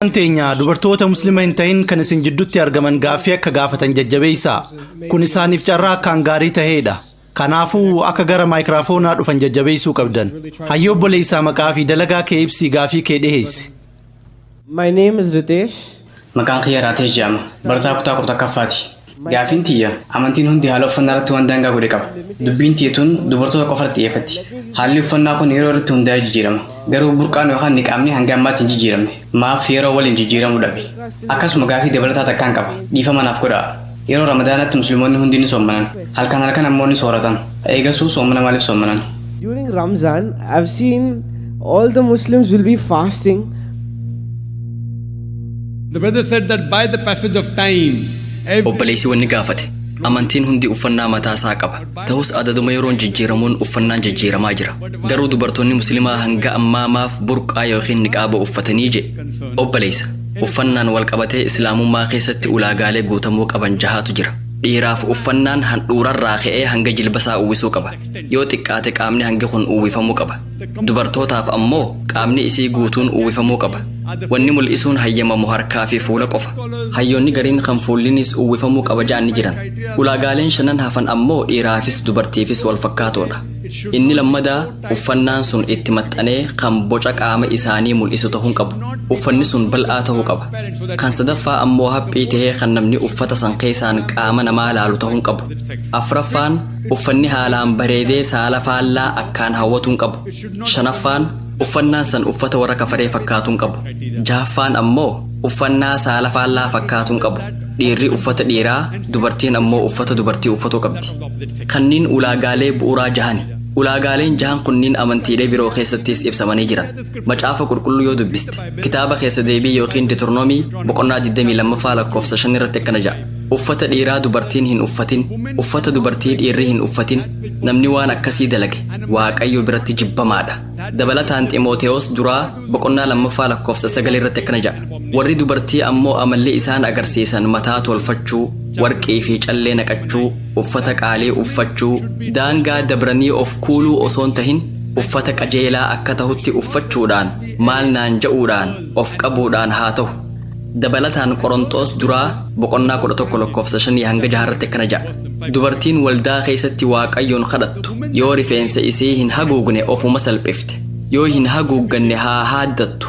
Teenya dubartoota muslima hin ta'in kan isin jidduutti argaman gaaffii akka gaafatan jajjabeessaa. Kun isaaniif carraa akkaan gaarii ta'eedha. Kanaafuu akka gara maayikiraafoonaa dhufan jajjabeessuu qabdan. Hayyoo obboleessaa maqaa fi dalagaa kee ibsii gaaffii kee dhiheessi. My name is Ritesh. Maqaan kiyya Raatesh jedhama. Barataa kutaa kurtakaffaati. Gaaffiin tiyya amantiin hundi haala uffannaa irratti waan daangaa godhe qaba. Dubbiin tiyyetuun dubartoota qofatti xiyyeeffatti. Haalli uffannaa kun yeroo irratti hundaa'ee jijjiirama. Garuu burqaan yookaan niqaamni hanga ammaatti hin jijjiiramne. Maaf yeroo waliin jijjiiramuu dhabe. Akkasuma gaaffii dabalataa takkaan qaba. Dhiifama naaf godhaa. Yeroo Ramadaanaatti musliimoonni hundi ni soommanan. Halkan ammoo ni sooratan. Eegasuu soomana maaliif soommanan? During Ramzan, I've seen all the Muslims will be fasting. The brother said that by the passage of time, obboleessi wanni gaafate amantiin hundi uffannaa mataa isaa qaba. Ta'us adaduma yeroon jijjiiramuun uffannaan jijjiiramaa jira. Garuu dubartoonni musliimaa hanga ammaamaaf burqaa yookiin niqaaba uffatanii je. Obboleessa uffannaan wal qabatee islaamummaa keessatti ulaagaalee guutamuu qaban jahaatu jira. Dhiiraaf uffannaan handhuurarraa ka'ee hanga jilbasaa uwwisuu qaba. Yoo xiqqaate qaamni hangi kun uwwifamuu qaba. Dubartootaaf ammoo qaamni isii guutuun uwwifamuu qaba. Wanni mul'isuun hayyamamu harkaa fi fuula qofa. Hayyoonni gariin kan fuullinis uwwifamuu qaba ja'anni jiran. Ulaagaaleen shanan hafan ammoo dhiiraafis dubartiifis wal fakkaatoodha. Inni lammadaa uffannaan sun itti maxxanee kan boca qaama isaanii mul'isu ta'uu qabu. Uffanni sun bal'aa ta'uu qaba. Kan sadaffaa ammoo haphii tahee kan namni uffata san keessaan qaama namaa laalu ta'uu qabu. Afraffaan uffanni haalaan bareedee saala faallaa akkaan hawwatuu qabu. Shanaffaan uffannaan san uffata warra kafaree fakkaatuun qabu. Jahaffaan ammoo uffannaa saala faallaa fakkaatuun qabu. Dhiirri uffata dhiiraa, dubartiin ammoo uffata dubartii uffatuu qabdi. Kanniin ulaagaalee bu'uuraa jahani. Ulaagaaleen jahan kunniin amantiilee biroo keessattis ibsamanii jiran. Macaafa qulqulluu yoo dubbiste kitaaba keessa deebii yookiin Diitornoomii boqonnaa 22 lakkoofsa 5 irratti akkana jedha. Uffata dhiiraa dubartiin hin uffatin, uffata dubartii dhiirri hin uffatin. Namni waan akkasii dalage Waaqayyo biratti jibbamaadha. Dabalataan Ximootewoos duraa boqonnaa 2 lakkoofsa 9 irratti akkana jedha. Warri dubartii ammoo amalli isaan agarsiisan mataa tolfachuu, warqii fi callee naqachuu, uffata qaalii uffachuu, daangaa dabranii of kuuluu osoon tahin uffata qajeelaa akka tahutti uffachuudhaan maal naan ja'uudhaan of qabuudhaan haa ta'u. Dabalataan Qorontos duraa boqonnaa 11 lakkoofsa 5 hanga 6 irratti akkana jedha. Dubartiin waldaa keessatti Waaqayyoon kadhattu yoo rifeensa isii hin haguugne ofuma salphifte. Yoo hin haguugganne haa haaddattu.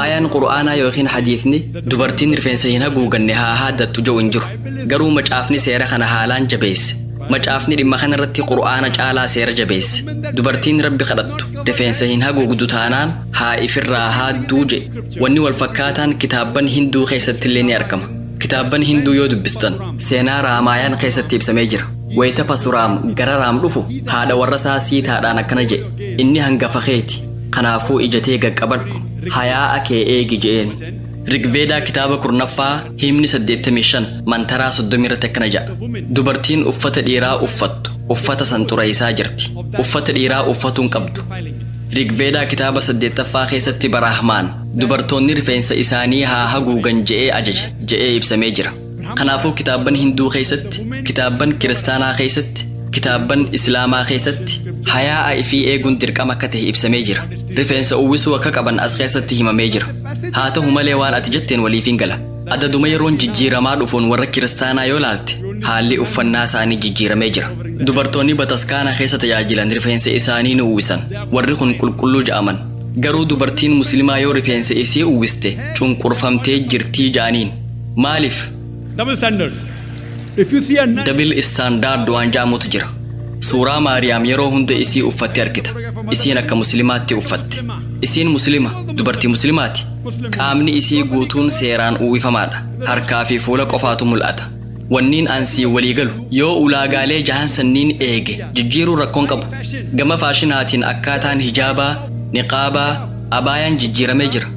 Aayaan Qur'aanaa yookiin hadiisni dubartiin rifeensa hin haguugganne haa haaddattu jedhu hin jiru. Garuu macaafni seera kana haalaan jabeesse. Macaafni dhimma kana irratti Qur'aana caalaa seera jabeesse. Dubartiin Rabbi kadhattu rifeensa hin haguugdu taanaan haa ifirraa haadduu je. Wanni wal fakkaataan kitaabban Hinduu keessatti illee ni argama. Kitaabban Hinduu yoo dubbistan seenaa Raamaayaan keessatti ibsamee jira. Wayita Pasuraam gara Raam dhufu haadha warra isaa Siitaadhaan akkana jedhe. Inni hangafa keeti. Kanaafuu ijatee gaqqabadhu. Hayaa'a kee eegi je'een. Rigveedaa kitaaba 9ffaa himni 85 mantaraa 30 irratti akkana jedha. Dubartiin uffata dhiiraa uffattu uffata san xureessaa jirti. Uffata dhiiraa uffatuun qabdu. Rigveedaa kitaaba 8ffaa keessatti Barahmaan dubartoonni rifeensa isaanii haa haguugan je'ee ajaje je'ee ibsamee jira. Kanaafuu kitaabban Hinduu keessatti, kitaabban Kiristaanaa keessatti, kitaabban Islaamaa keessatti hayaa'a fi eeguun dirqama akka ta'e ibsamee jira. Rifeensa uwwisuu akka qaban as keessatti himamee jira. Haa ta'u malee waan ati jetteen waliif hin gala. Adaduma yeroon jijjiiramaa dhufuun warra Kiristaanaa yoo laalte haalli uffannaa isaanii jijjiiramee jira. Dubartoonni bataskaana keessa tajaajilan rifeensa isaanii ni uwwisan. Warri kun qulqulluu ja'aman. Garuu dubartiin musliimaa yoo rifeensa isii uwwiste cunqurfamtee jirtii ja'aniin. Maaliif? double standards. If you see a Dabil istaandaard waan ja'amutu jira. Suuraa Maariyaam yeroo hunda isii uffatte argita. Isiin akka musliimaatti uffatte. Isiin musliima, dubartii musliimaati. Qaamni isii guutuun seeraan uwwifamaadha. Harkaa fi fuula qofaatu mul'ata. Wanniin ansii walii galu yoo ulaagaalee jahan sanniin eege jijjiiruu rakkoon qabu. Gama faashinaatiin akkaataan hijaabaa, niqaabaa, abaayaan jijjiiramee jira.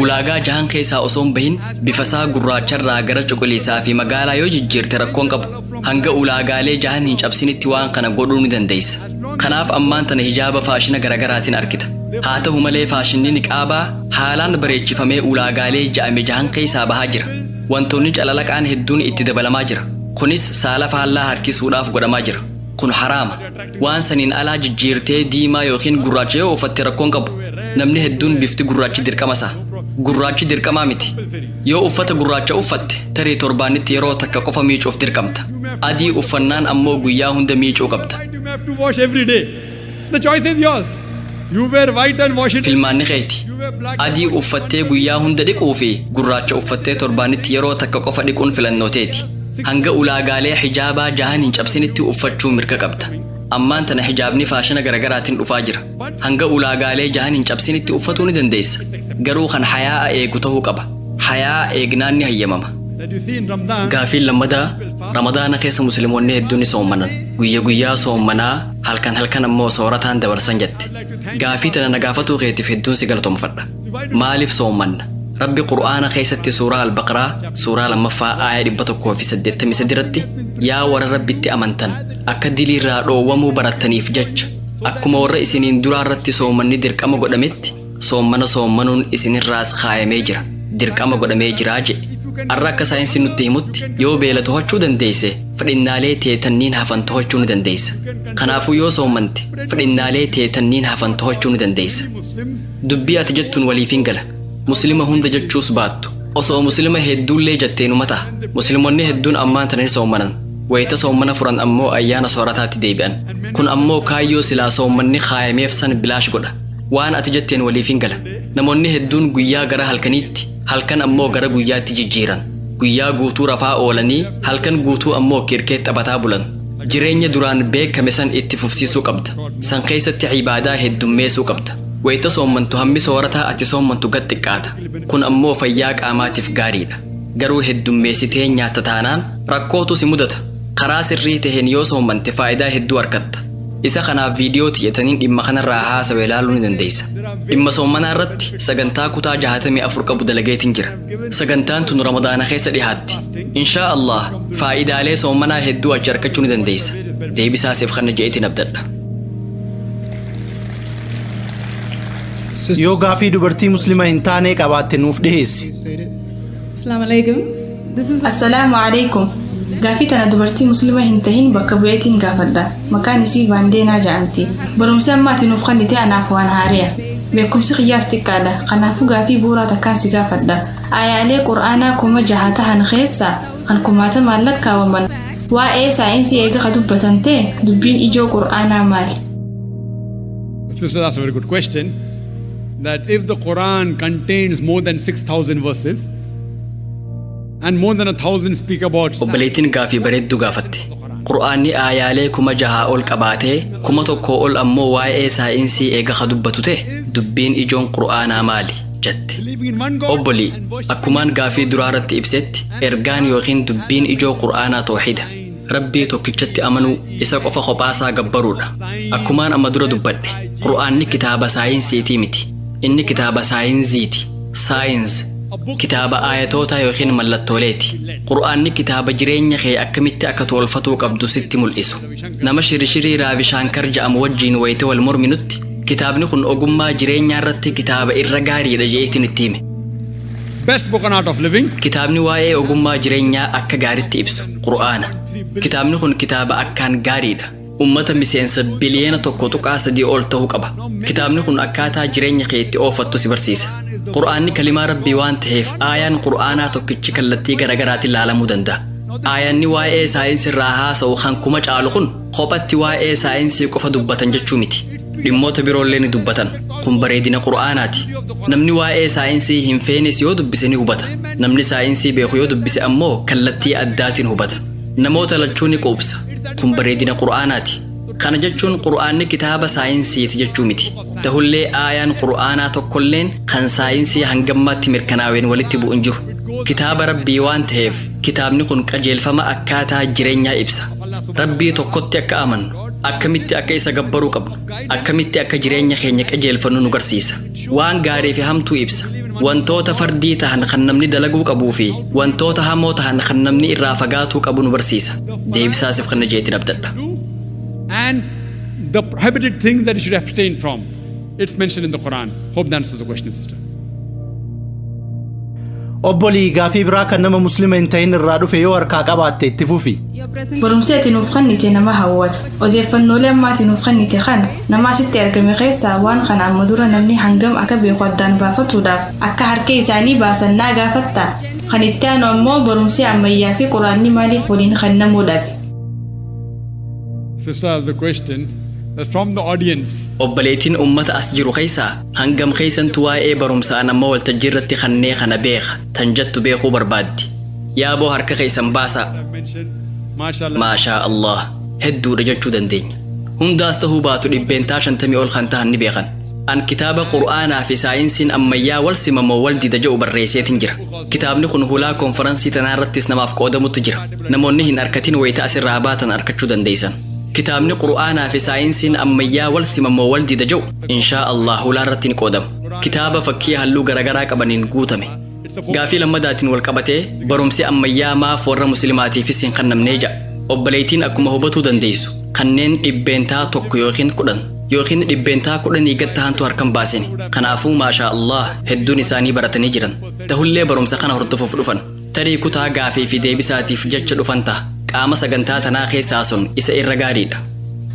Ulaagaa jahan keessaa osoon bahin bifasaa gurraacharraa gara cuquliisaa fi magaalaa yoo jijjiirte rakkoon qabu. Hanga ulaagaalee jahan hin cabsinitti waan kana godhuu ni dandeessa. Kanaaf ammaan tana hijaaba faashina garagaraatiin argita. Haa ta'u malee faashinni niqaabaa haalaan bareechifamee ulaagaalee ja'ame jahan keessaa bahaa jira. Wantoonni calalaqaan hedduun itti dabalamaa jira. Kunis saala faallaa harkisuudhaaf godhamaa jira. Kun haraama. Waan saniin alaa jijjiirtee diimaa yookiin gurraacha yoo uffatte rakkoon qabu. Namni hedduun bifti gurraachi dirqama isaa. gurraachi dirqamaa miti. Yoo uffata gurraacha uffatte tarii torbaanitti yeroo takka qofa miicuuf dirqamta. Adii uffannaan ammoo guyyaa hunda miicuu qabda. You may have to wash every day. The choice is yours. You wear white and wash it. Filmaanni keeti. Adii uffattee guyyaa hunda dhiquu fi gurraacha uffattee torbaanitti yeroo takka qofa dhiquun filannooteeti. Hanga ulaagaalee hijaabaa jahan hin cabsinitti uffachuu mirga qabda. Ammaan tana hijaabni faashina garagaraatiin dhufaa jira. Hanga ulaagaalee jahan hin cabsinitti uffatuu ni dandeessa. Garuu kan hayaa eegu ta'uu qaba. Hayaa eegnaan ni hayyamama. That you see in Ramadan. Gaafiin lammadaa ramadaana keessa musliimoonni hedduun ni soommanan. Guyyaa soommanaa halkan ammoo soorataan dabarsan jette. Gaafii tana na gaafatuu keetiif hedduun si galatoomfadha. Maaliif soommanna? Rabbi Qur'aana keessatti suuraa Al-Baqaraa suuraa 283 irratti yaa warra Rabbitti amantan akka diliirraa dhoowwamuu barattaniif jecha akkuma warra isiniin duraarratti soommanni dirqama godhametti soommanuun isinirraas kaayamee jira dirqama godhamee jiraa jedhe. Arra akka saayinsiin nutti himutti yoo beela to'achuu dandeesse fedhinnaalee teetanniin hafan to'achuu ni dandeessa. Kanaafuu yoo soommante fedhinnaalee teetanniin hafan to'achuu ni dandeessa. Dubbii ati jettuun waliif hin gala. Muslima hunda jechuus baattu. Osoo muslima hedduullee jetteenuma ta'a. Musliimonni hedduun ammaan tana ni soommanan. Wayita soommana furan ammoo ayyaana soorataatti deebi'an. Kun ammoo kaayyoo silaa soommanni kaayameef san bilaash godha. Waan ati jetteen waliif hin gala. Namoonni hedduun guyyaa gara halkaniitti halkan ammoo gara guyyaatti jijjiiran. Guyyaa guutuu rafaa oolanii halkan guutuu ammoo kirkee taphataa bulan. Jireenya duraan beekame san itti fufsiisuu qabda. San keessatti ibaadaa heddummeessuu qabda. Wayita soommantu hammi soorataa ati soommantu gad xiqqaata. Kun ammoo fayyaa qaamaatiif gaariidha. Garuu heddummeessitee nyaatta taanaan rakkootu si mudata. Karaa sirrii taheen yoo soommante faayidaa hedduu argatta. Isa kanaaf viidiyoo xiyyeetaniin dhimma kanarraa haasawee ilaaluu ni dandeessa. Dhimma soommanaa irratti sagantaa kutaa 64 qabu dalageetiin jira. Sagantaan tun ramadaana keessa dhihaatti. Inshaa Allah faayidaalee soommanaa hedduu achi argachuu ni dandeessa. Deebisaasiif kana je'eetiin abdadha. Yoo gaafii dubartii muslima hin taane qabaatte nuuf dhiheessi. Assalaamu alaikum. Gaafii tana dubartii muslima hin tahin bakka bu'eetiin gaafadha. Maqaan isii Vaandeenaa jedhamti. Barumsi ammaatiin nuuf kennite anaaf waan haariya. Beekumsi qiyyaas xiqqaadha. Kanaafuu gaafii bu'uuraa takkaan si gaafadha. Aayaalee Qur'aanaa 6,000 ta'an keessaa kan 10,000 lakkaawwaman. Waa'ee saayinsii eega dubbatan ta'e dubbiin ijoo Qur'aanaa maali? Sister, that's a very good question. That if the Quran contains more than 6,000 verses and more than 1,000 speak about Obboleettiin gaafii bareedduu gaafatte. Qur'aanni aayaalee 6,000 ol qabaatee 1,000 ol ammoo waa'ee saayinsii eega dubbatu ta'e dubbiin ijoon Qur'aanaa maali jette. Obbolii akkumaan gaafii duraarratti ibsetti ergaan yookiin dubbiin ijoo Qur'aanaa tawxiida. Rabbii tokkichatti amanuu isa qofa kophaasaa gabbaruudha. Akkumaan amma dura dubbadhe Qur'aanni kitaaba saayinsiitii miti. Inni kitaaba saayinsiiti. Saayins kitaaba aayatoota yookiin mallattooleeti. Qur'aanni kitaaba jireenya kee akkamitti akka tolfatuu qabdu sitti mul'isu. Nama shirishirii Raavishaankar jedhamu wajjiin wayite wal morminutti kitaabni kun ogummaa jireenyaa irratti kitaaba irra gaariidha je'eetiin itti hime. best book on art of living. Kitaabni waa'ee ogummaa jireenyaa akka gaariitti ibsu Qur'aana. Kitaabni kun kitaaba akkaan gaariidha. Ummata miseensa biliyeena 1.3 ol ta'uu qaba. Kitaabni kun akkaataa jireenya kee itti oofattu si barsiisa. Qur'aanni kalimaa Rabbii waan ta'eef aayaan Qur'aanaa tokkichi kallattii garaagaraatiin ilaalamuu danda'a. Aayaanni waa'ee saayinsii irraa haasa'u kan kuma caalu kun kophatti waa'ee saayinsii qofa dubbatan jechuu miti. Dhimmoota biroollee ni dubbatan. Kun bareedina Qur'aanaati. Namni waa'ee saayinsii hin feenes yoo dubbise ni hubata. Namni saayinsii beeku yoo dubbise ammoo kallattii addaatiin hubata. Namoota lachuu ni quubsa. Kun bareedina Qur'aanaati. Kana jechuun Qur'aanni kitaaba saayinsiiti jechuu miti. Tahullee aayaan Qur'aanaa tokkolleen kan saayinsii hangammaatti mirkanaa'een walitti bu'u hin jiru. Kitaaba Rabbii waan ta'eef kitaabni kun qajeelfama akkaataa jireenyaa ibsa. Rabbii tokkotti akka amannu, akkamitti akka isa gabbaruu qabnu, akkamitti akka jireenya keenya qajeelfannu nu garsiisa. Waan gaarii fi hamtuu ibsa. Wantoota fardii tahan kan namni dalaguu qabuu fi wantoota hamoo tahan kan namni irraa fagaatuu qabu nu barsiisa. Deebisaasiif kana jeetiin abdadha. And the prohibited things that you should abstain from. It's mentioned in the Quran. Hope that answers the question, sister. Obbolii gaafii biraa kan nama muslima hin ta'in irraa dhufe yoo harkaa qabaatte itti fufi. Barumsi ati nuuf kennite nama hawwata. Odeeffannoolee amma ati nuuf kennite kana nama asitti argame keessaa waan kana amma dura namni hangam akka beeku addaan baafatuudhaaf akka harka isaanii baasan naa gaafatta. Kan itti aanu ammoo barumsi ammayyaa fi quraanni maaliif waliin kennamuudhaaf. Sister has a question that from the audience. Obboleettiin ummata as jiru keessaa hangam keessantu waa'ee barumsaa nama waltajjii irratti kannee kana beeka tan jettu beekuu barbaaddi. Yaaboo harka keessan baasaa. Maashaa Allah hedduudha jechuu dandeenya. Hundaas tahuu baatu dhibbeentaa 50 ol kan tahan ni beekan. An kitaaba qur'aanaa fi saayinsiin ammayyaa wal simamoo wal dida jedhu barreesseetiin jira. Kitaabni kun hulaa konferansii tanaa irrattis namaaf qoodamutti jira. Namoonni hin arkatin wayita asirraa baatan arkachuu dandeessan. Kitaabni qur'aanaa fi saayinsiin ammayyaa wal simamoo wal dida jedhu inshaa Allah hulaa irratti ni qoodamu. Kitaaba fakkii halluu garagaraa qabaniin guutame. Gaafii lammadaatiin wal qabatee barumsi ammayyaa maaf warra muslimaatiifis hin kennamnee ja'a. Obboleettiin akkuma hubatuu dandeessu kanneen dhibbeentaa 1 yookiin 10 yookiin dhibbeentaa 10 gad tahantu harkan baasini. Kanaafuu maashaa Allah hedduun isaanii baratanii jiran. Tahullee barumsa kana hordofuuf dhufan. Tarii kutaa gaafii fi deebisaatiif jecha dhufan ta'a. Qaama sagantaa tanaa keessaa sun isa irra gaariidha.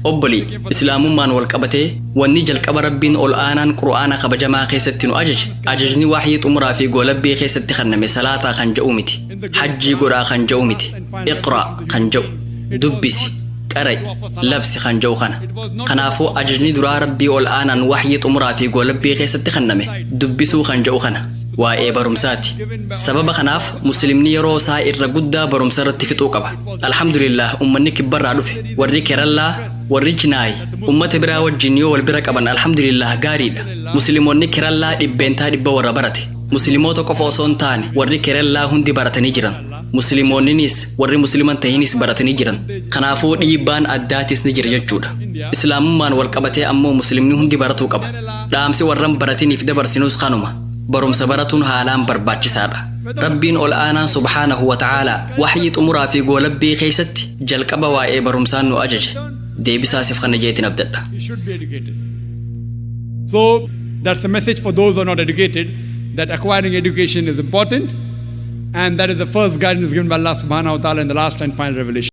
Obbolii islaamummaan wal qabatee wanni jalqaba rabbiin ol aanaan qur'aana kabajamaa keessatti nu ajaje ajajni wahyii xumuraa fi goolabbii keessatti kenname salaataa kan jedhu miti hajjii godhaa kan jedhu miti iqraa kan jedhu dubbisi qara'i labsi kan jedhu kana. Kanaafuu ajajni duraa rabbii ol aanaan wahyii xumuraa fi goolabbii keessatti kenname dubbisuu kan jedhu kana. Waa'ee barumsaati. Sababa kanaaf muslimni yeroo isaa irra guddaa barumsa irratti fixuu qaba. Alhamdulillah ummanni kibbarraa dhufe warri kerallaa warri jinaayi ummata biraa wajjin yoo wal bira qaban alhamdulillah gaariidha. Musliimoonni kerallaa dhibbeentaa 100 warra barate. Musliimoota qofa osoo hin taane warri kerallaa hundi baratanii jiran. Musliimoonninis warri musliman tahinis baratanii jiran. Kanaafuu dhiibbaan addaatis ni jira jechuudha. Islaamummaan wal qabatee ammoo muslimni hundi baratuu qaba. Dhaamsi warran baratiniif dabarsinus kanuma. Barumsa baratuun haalaan barbaachisaadha. Rabbiin ol aanaan subhaanahu wa ta'aalaa wahyii xumuraa fi goolabbii keessatti jalqaba waa'ee barumsaan nu ajaje. Deebisaasiif kana jeetiin abdadha. So that's the message for those who are not educated, that acquiring education is important, and that is the first guidance given by Allah subhanahu wa ta'ala in the last and final revelation.